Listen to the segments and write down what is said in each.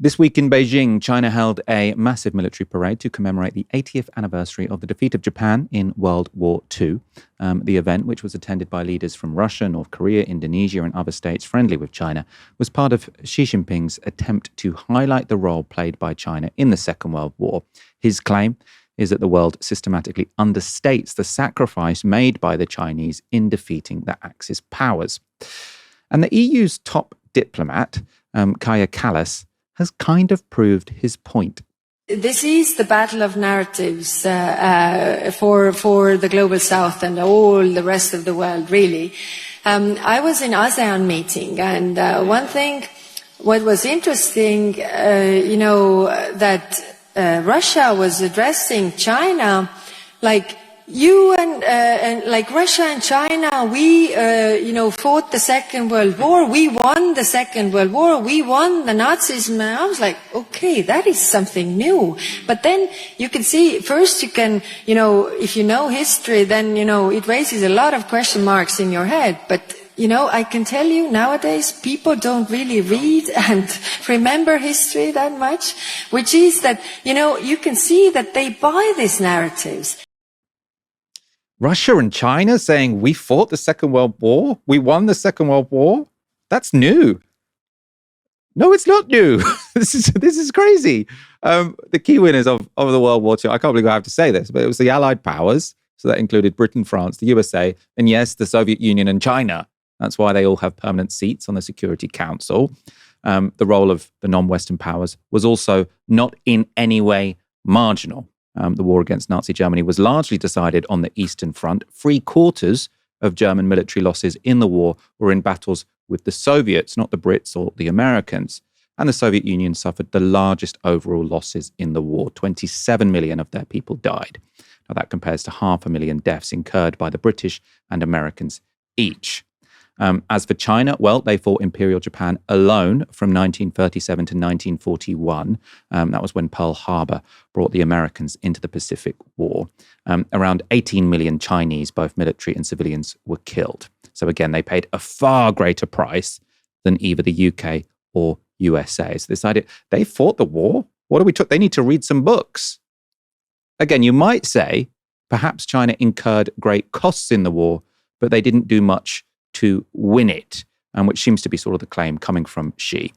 This week in Beijing, China held a massive military parade to commemorate the 80th anniversary of the defeat of Japan in World War II. The event, which was attended by leaders from Russia, North Korea, Indonesia, and other states friendly with China, was part of Xi Jinping's attempt to highlight the role played by China in the Second World War. His claim is that the world systematically understates the sacrifice made by the Chinese in defeating the Axis powers. And the EU's top diplomat, Kaja Kallas, has kind of proved his point. This is the battle of narratives for the global south and all the rest of the world, really. I was in ASEAN meeting, and one thing, what was interesting, that Russia was addressing China like, you and like Russia and China, we, fought the Second World War. We won the Second World War. We won the Nazism. And I was like, okay, that is something new. But then you can see, first you can, if you know history, then, it raises a lot of question marks in your head. But, I can tell you nowadays people don't really read and remember history that much, which is that, you can see that they buy these narratives. Russia and China saying we fought the Second World War, we won the Second World War. That's new. No, it's not new. This is crazy. The key winners of the World War II, I can't believe I have to say this, but it was the Allied powers. So that included Britain, France, the USA, and yes, the Soviet Union and China. That's why they all have permanent seats on the Security Council. The role of the non-Western powers was also not in any way marginal. The war against Nazi Germany was largely decided on the Eastern Front. 3/4 of German military losses in the war were in battles with the Soviets, not the Brits or the Americans. And the Soviet Union suffered the largest overall losses in the war. 27 million of their people died. Now that compares to 500,000 deaths incurred by the British and Americans each. As for China, well, they fought Imperial Japan alone from 1937 to 1941. That was when Pearl Harbor brought the Americans into the Pacific War. Around 18 million Chinese, both military and civilians, were killed. So again, they paid a far greater price than either the UK or USA. So this idea, they fought the war. What do we talk? They need to read some books. Again, you might say, perhaps China incurred great costs in the war, but they didn't do much to win it, which seems to be sort of the claim coming from Xi.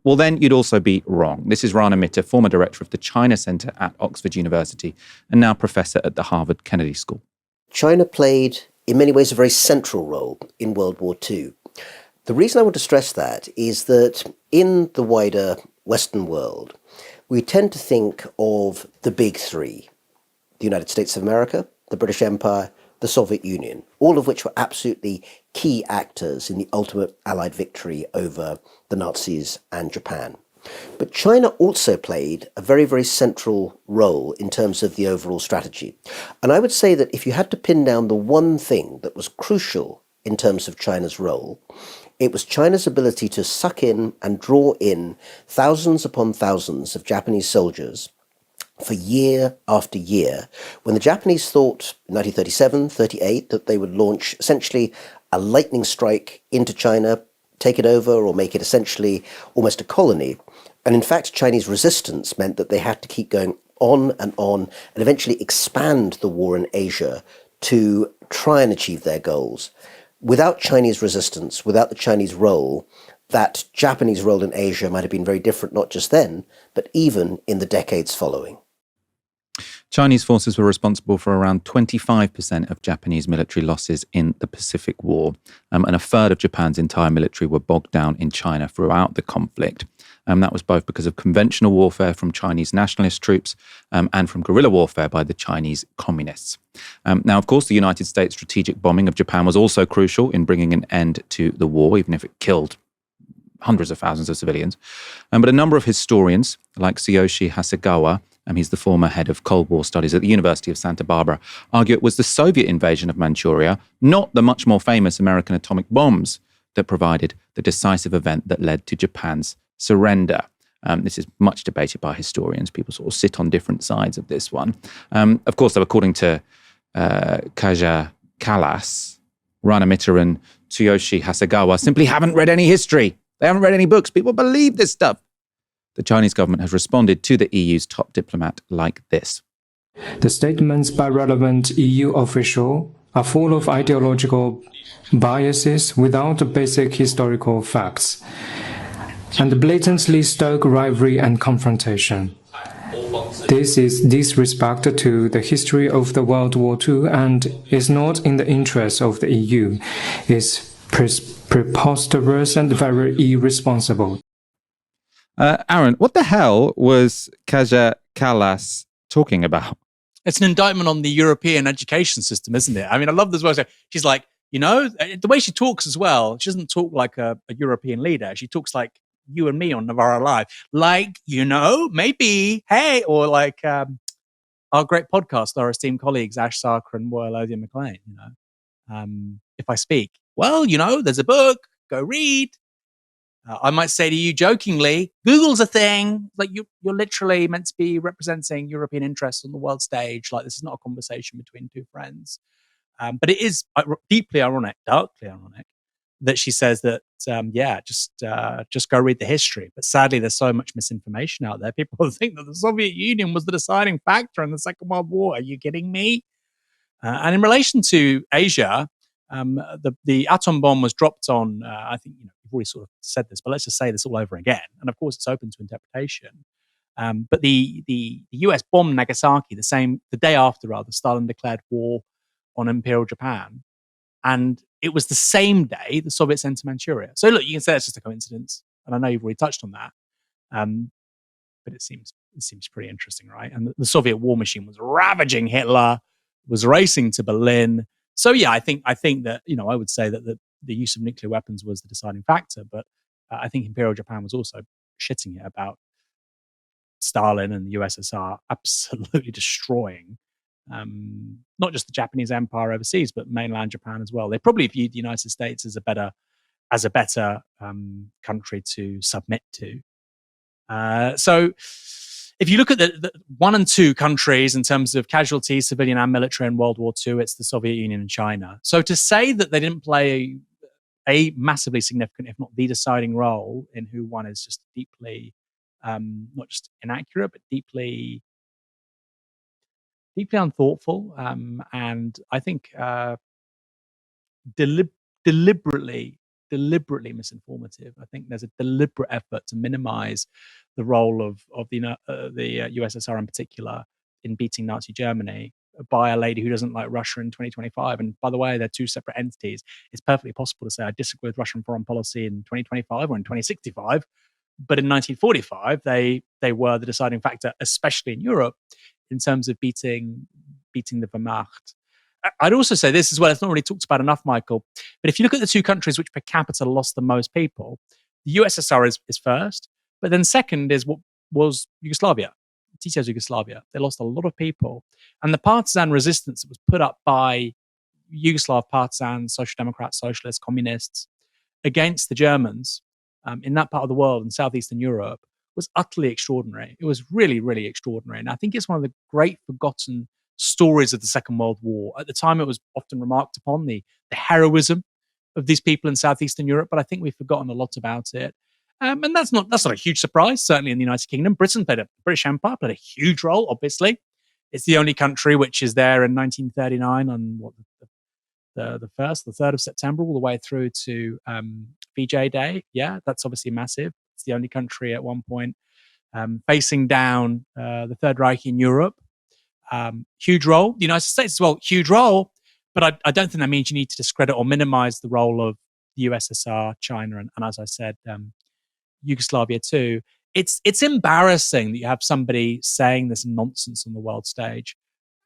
Well, then you'd also be wrong. This is Rana Mitter, former director of the China Center at Oxford University and now professor at the Harvard Kennedy School. China played, in many ways, a very central role in World War II. The reason I want to stress that is that in the wider Western world, we tend to think of the big three: the United States of America, the British Empire, the Soviet Union, all of which were absolutely key actors in the ultimate Allied victory over the Nazis and Japan. But China also played a very, very central role in terms of the overall strategy. And I would say that if you had to pin down the one thing that was crucial in terms of China's role, it was China's ability to suck in and draw in thousands upon thousands of Japanese soldiers for year after year, when the Japanese thought in 1937, 38, that they would launch essentially a lightning strike into China, take it over, or make it essentially almost a colony. And in fact, Chinese resistance meant that they had to keep going on and eventually expand the war in Asia to try and achieve their goals. Without Chinese resistance, without the Chinese role, that Japanese role in Asia might have been very different, not just then, but even in the decades following. Chinese forces were responsible for around 25% of Japanese military losses in the Pacific War, and a third of Japan's entire military were bogged down in China throughout the conflict. That was both because of conventional warfare from Chinese nationalist troops and from guerrilla warfare by the Chinese communists. Now, of course, the United States' strategic bombing of Japan was also crucial in bringing an end to the war, even if it killed hundreds of thousands of civilians. But a number of historians, like Tsuyoshi Hasegawa, he's the former head of Cold War studies at the University of Santa Barbara, argue it was the Soviet invasion of Manchuria, not the much more famous American atomic bombs, that provided the decisive event that led to Japan's surrender. This is much debated by historians. People sort of sit on different sides of this one. Of course, though, according to Kaja Kallas, Rana Mitter and Tsuyoshi Hasegawa simply haven't read any history. They haven't read any books. People believe this stuff. the Chinese government has responded to the EU's top diplomat like this. The statements by relevant EU officials are full of ideological biases without basic historical facts, and blatantly stoke rivalry and confrontation. This is disrespect to the history of the World War II and is not in the interest of the EU. It's preposterous and very irresponsible. Aaron, what the hell was Kaja Kallas talking about? It's an indictment on the European education system, isn't it? I mean, I love this. She's like, the way she talks as well, she doesn't talk like a European leader. She talks like you and me on Novara Live. Like, maybe, hey, or like our great podcast, our esteemed colleagues, Ash Sarkar and Woyolodya McLean, if I speak, well, there's a book, go read. I might say to you jokingly, Google's a thing. Like you're literally meant to be representing European interests on the world stage. Like this is not a conversation between two friends. But it is deeply ironic, darkly ironic, that she says that, just go read the history. But sadly, there's so much misinformation out there. People think that the Soviet Union was the deciding factor in the Second World War. Are you kidding me? And in relation to Asia, the atom bomb was dropped on, I think, you've already sort of said this, but let's just say this all over again. And of course, it's open to interpretation. But the US bombed Nagasaki the day after, Stalin declared war on Imperial Japan. And it was the same day the Soviets entered Manchuria. So look, you can say it's just a coincidence. And I know you've already touched on that. But it seems pretty interesting, right? And the Soviet war machine was ravaging Hitler, was racing to Berlin. So yeah, I think that, I would say that the use of nuclear weapons was the deciding factor, but I think Imperial Japan was also shitting it about Stalin and the USSR absolutely destroying not just the Japanese empire overseas, but mainland Japan as well. They probably viewed the United States as a better country to submit to. So if you look at the 1 and 2 countries in terms of casualties, civilian and military in World War II, it's the Soviet Union and China. So to say that they didn't play a massively significant, if not the deciding role in who won is just deeply, not just inaccurate, but deeply unthoughtful. And I think deliberately misinformative. I think there's a deliberate effort to minimize the role of the USSR in particular in beating Nazi Germany by a lady who doesn't like Russia in 2025. And by the way, they're two separate entities. It's perfectly possible to say I disagree with Russian foreign policy in 2025 or in 2065, but in 1945 they were the deciding factor, especially in Europe, in terms of beating the Wehrmacht. I'd also say this as well, it's not really talked about enough, Michael, but if you look at the 2 countries which per capita lost the most people, the USSR is first, but then second is what was Yugoslavia, Tito's Yugoslavia. They lost a lot of people. And the partisan resistance that was put up by Yugoslav partisans, social democrats, socialists, communists, against the Germans in that part of the world, in southeastern Europe, was utterly extraordinary. It was really, really extraordinary. And I think it's one of the great forgotten stories of the Second World War. At the time, it was often remarked upon, the heroism of these people in southeastern Europe, but I think we've forgotten a lot about it. And that's not a huge surprise, certainly in the United Kingdom. The British Empire played a huge role, obviously. It's the only country which is there in 1939 on the 3rd of September, all the way through to VJ Day. Yeah, that's obviously massive. It's the only country at one point facing down the Third Reich in Europe. Huge role. The United States as well, huge role. But I don't think that means you need to discredit or minimize the role of the USSR, China, and as I said, Yugoslavia too. It's embarrassing that you have somebody saying this nonsense on the world stage.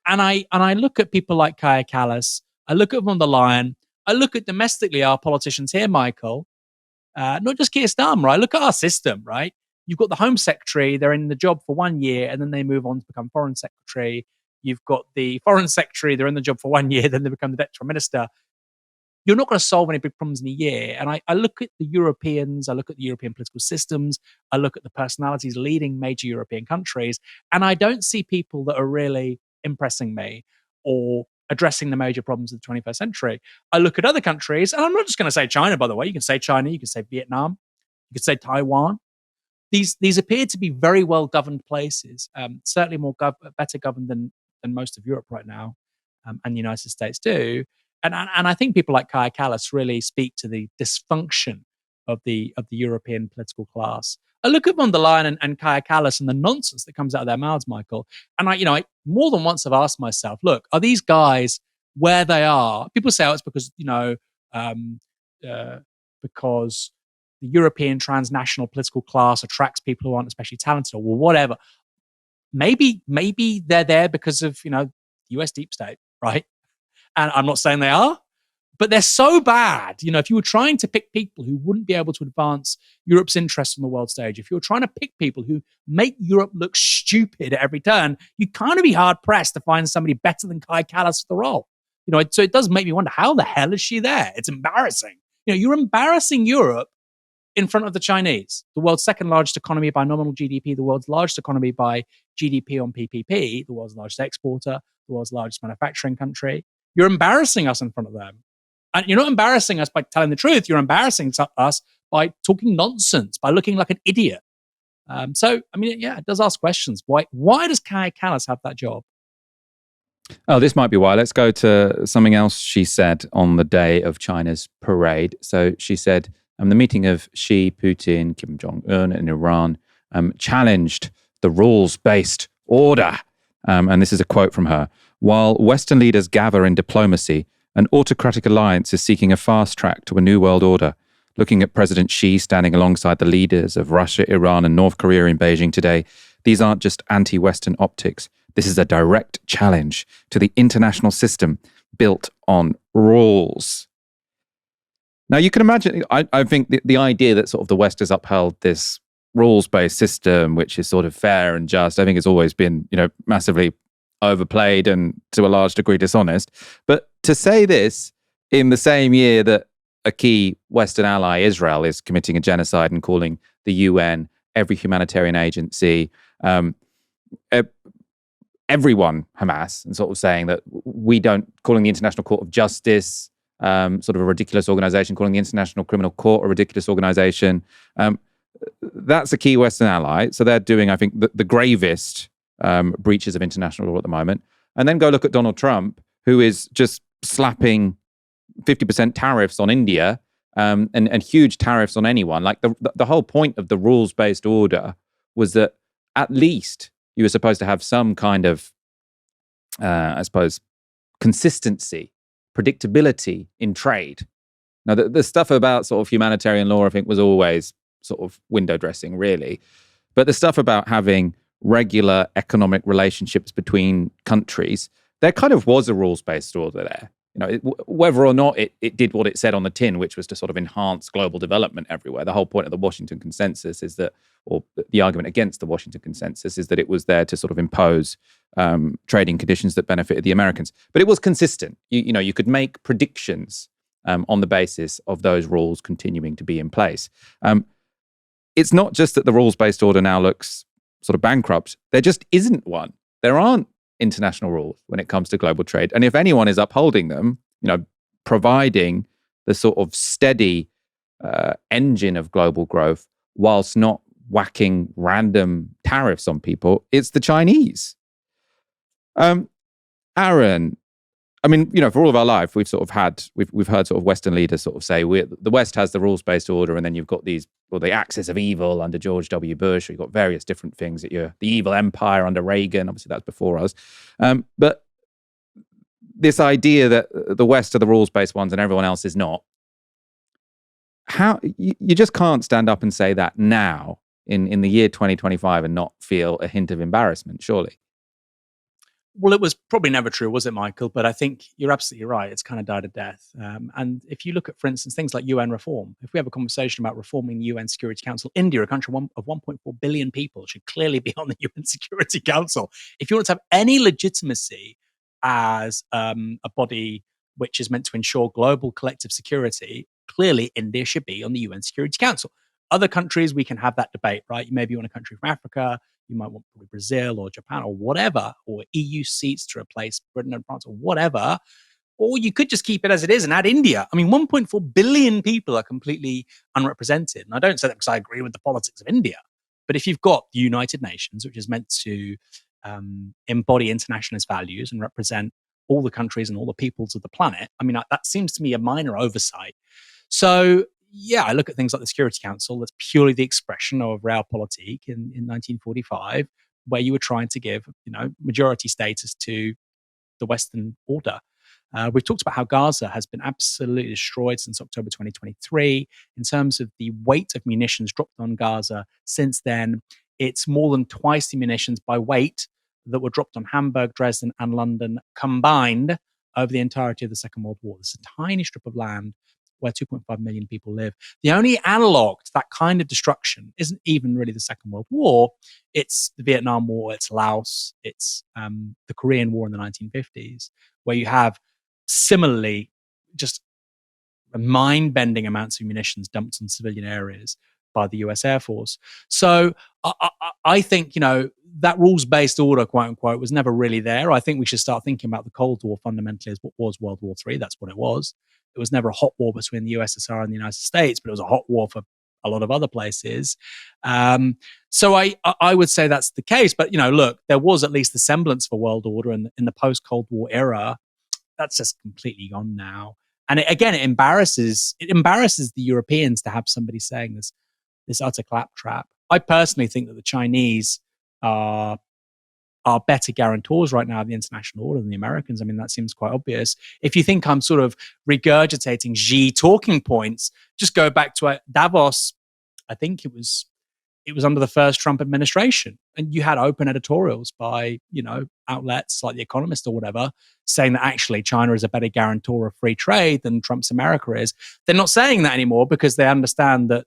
And I look at people like Kaja Kallas, I look at von der Leyen, I look at domestically our politicians here, Michael, not just Keir Starmer, I look at our system, right? You've got the Home Secretary, they're in the job for 1 year and then they move on to become Foreign Secretary. You've got the Foreign Secretary, they're in the job for 1 year, then they become the Deputy Prime Minister. You're not going to solve any big problems in a year. And I look at the Europeans, I look at the European political systems, I look at the personalities leading major European countries, and I don't see people that are really impressing me or addressing the major problems of the 21st century. I look at other countries, and I'm not just going to say China, by the way. You can say China, you can say Vietnam, you could say Taiwan. these appear to be very well governed places, certainly better governed than most of Europe right now, and the United States do. And I think people like Kaya Kallas really speak to the dysfunction of the European political class. I look at von der Leyen and Kaya Kallas and the nonsense that comes out of their mouths, Michael. And I more than once have asked myself, look, are these guys where they are? People say, oh, it's because because the European transnational political class attracts people who aren't especially talented, or whatever. Maybe they're there because of the US deep state, right? And I'm not saying they are, but they're so bad. If you were trying to pick people who wouldn't be able to advance Europe's interests on the world stage, if you were trying to pick people who make Europe look stupid at every turn, you'd kind of be hard pressed to find somebody better than Kai Kallas for the role. So it does make me wonder, how the hell is she there? It's embarrassing. You're embarrassing Europe in front of the Chinese, the world's second largest economy by nominal GDP, the world's largest economy by GDP on PPP, the world's largest exporter, the world's largest manufacturing country. You're embarrassing us in front of them. And you're not embarrassing us by telling the truth. You're embarrassing us by talking nonsense, by looking like an idiot. It does ask questions. Why does Kaya Kallas have that job? Oh, this might be why. Let's go to something else she said on the day of China's parade. So she said, the meeting of Xi, Putin, Kim Jong-un in Iran challenged the rules-based order. And this is a quote from her. While Western leaders gather in diplomacy, an autocratic alliance is seeking a fast track to a new world order. Looking at President Xi standing alongside the leaders of Russia, Iran, and North Korea in Beijing today, these aren't just anti-Western optics. This is a direct challenge to the international system built on rules. Now, you can imagine, I think the idea that sort of the West has upheld this rules-based system, which is sort of fair and just, I think has always been, massively overplayed and to a large degree dishonest. But to say this in the same year that a key Western ally, Israel, is committing a genocide and calling the UN, every humanitarian agency, everyone Hamas, and sort of saying that calling the International Court of Justice sort of a ridiculous organization, calling the International Criminal Court a ridiculous organization. That's a key Western ally. So they're doing, I think, the gravest breaches of international law at the moment. And then go look at Donald Trump, who is just slapping 50% tariffs on India and huge tariffs on anyone. Like the whole point of the rules-based order was that at least you were supposed to have some kind of, consistency, predictability in trade. Now, the stuff about sort of humanitarian law, I think, was always sort of window dressing, really. But the stuff about having regular economic relationships between countries, there kind of was a rules-based order there. Whether or not it did what it said on the tin, which was to sort of enhance global development everywhere. The whole point of the Washington Consensus is that, or the argument against the Washington Consensus is that it was there to sort of impose trading conditions that benefited the Americans. But it was consistent. You could make predictions on the basis of those rules continuing to be in place. It's not just that the rules-based order now looks sort of bankrupt. There just isn't one. There aren't international rules when it comes to global trade. And if anyone is upholding them, providing the sort of steady engine of global growth whilst not whacking random tariffs on people, it's the Chinese. Aaron, I mean, for all of our life, we've heard sort of Western leaders sort of say the West has the rules-based order, and then you've got the axis of evil under George W. Bush. You've got various different things that the evil empire under Reagan. Obviously, that's before us. But this idea that the West are the rules-based ones and everyone else is not. How you just can't stand up and say that now in the year 2025 and not feel a hint of embarrassment, surely. Well, it was probably never true, was it, Michael? But I think you're absolutely right. It's kind of died a death. And if you look at, for instance, things like UN reform, if we have a conversation about reforming the UN Security Council, India, a country of 1.4 billion people, should clearly be on the UN Security Council. If you want to have any legitimacy as a body which is meant to ensure global collective security, clearly India should be on the UN Security Council. Other countries, we can have that debate, right? Maybe you want a country from Africa, you might want probably Brazil or Japan or whatever, or EU seats to replace Britain and France or whatever. Or you could just keep it as it is and add India. I mean, 1.4 billion people are completely unrepresented. And I don't say that because I agree with the politics of India. But if you've got the United Nations, which is meant to embody internationalist values and represent all the countries and all the peoples of the planet, I mean, that seems to me a minor oversight. So, yeah, I look at things like the Security Council, that's purely the expression of realpolitik in 1945, where you were trying to give, majority status to the Western order. We've talked about how Gaza has been absolutely destroyed since October 2023. In terms of the weight of munitions dropped on Gaza since then, it's more than twice the munitions by weight that were dropped on Hamburg, Dresden, and London combined over the entirety of the Second World War. This is a tiny strip of land where 2.5 million people live. The only analog to that kind of destruction isn't even really the Second World War. It's the Vietnam War, it's Laos, it's the Korean War in the 1950s, where you have similarly just mind-bending amounts of munitions dumped on civilian areas by the US Air Force. So I think, that rules-based order, quote unquote, was never really there. I think we should start thinking about the Cold War fundamentally as what was World War III. That's what it was. It was never a hot war between the USSR and the United States, but it was a hot war for a lot of other places. So I would say that's the case. But, look, there was at least the semblance of a world order in the post-Cold War era. That's just completely gone now. And it embarrasses the Europeans to have somebody saying this utter claptrap. I personally think that the Chinese are better guarantors right now of the international order than the Americans. I mean, that seems quite obvious. If you think I'm sort of regurgitating Xi talking points, just go back to Davos. I think it was under the first Trump administration, and you had open editorials by outlets like The Economist or whatever saying that actually China is a better guarantor of free trade than Trump's America is. They're not saying that anymore because they understand that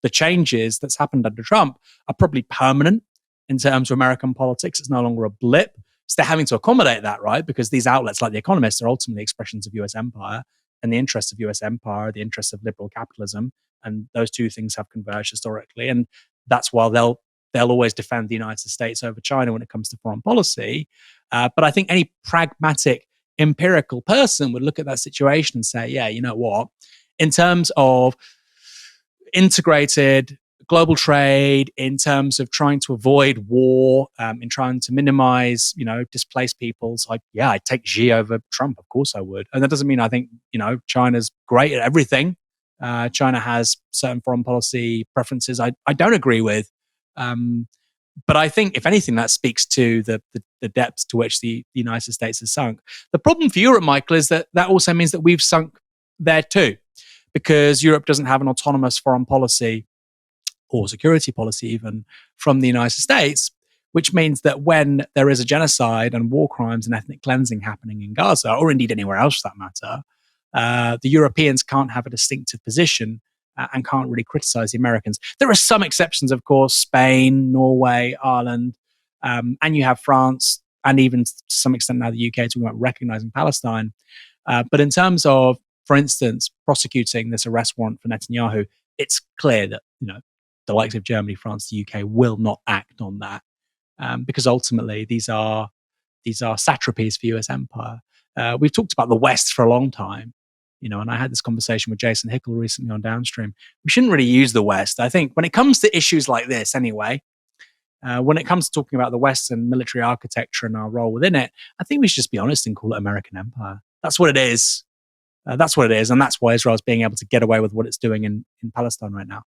the changes that's happened under Trump are probably permanent in terms of American politics. It's no longer a blip. So they're having to accommodate that, right? Because these outlets like The Economist are ultimately expressions of US empire, and the interests of US empire, the interests of liberal capitalism, and those two things have converged historically. And that's why they'll always defend the United States over China when it comes to foreign policy. But I think any pragmatic, empirical person would look at that situation and say, yeah, you know what? In terms of integrated global trade, in terms of trying to avoid war, in trying to minimize, displaced peoples, I'd take Xi over Trump. Of course I would. And that doesn't mean I think, China's great at everything. China has certain foreign policy preferences I don't agree with. But I think, if anything, that speaks to the depths to which the United States has sunk. The problem for Europe, Michael, is that also means that we've sunk there too, because Europe doesn't have an autonomous foreign policy or security policy even from the United States, which means that when there is a genocide and war crimes and ethnic cleansing happening in Gaza, or indeed anywhere else for that matter, the Europeans can't have a distinctive position and can't really criticize the Americans. There are some exceptions, of course, Spain, Norway, Ireland, and you have France, and even to some extent now the UK talking about recognizing Palestine. But in terms of, for instance, prosecuting this arrest warrant for Netanyahu, it's clear that, the likes of Germany, France, the UK will not act on that because ultimately these are satrapies for US empire. We've talked about the West for a long time, and I had this conversation with Jason Hickel recently on Downstream. We shouldn't really use the West. I think when it comes to issues like this anyway, when it comes to talking about the Western military architecture and our role within it, I think we should just be honest and call it American empire. That's what it is. And that's why Israel's being able to get away with what it's doing in Palestine right now.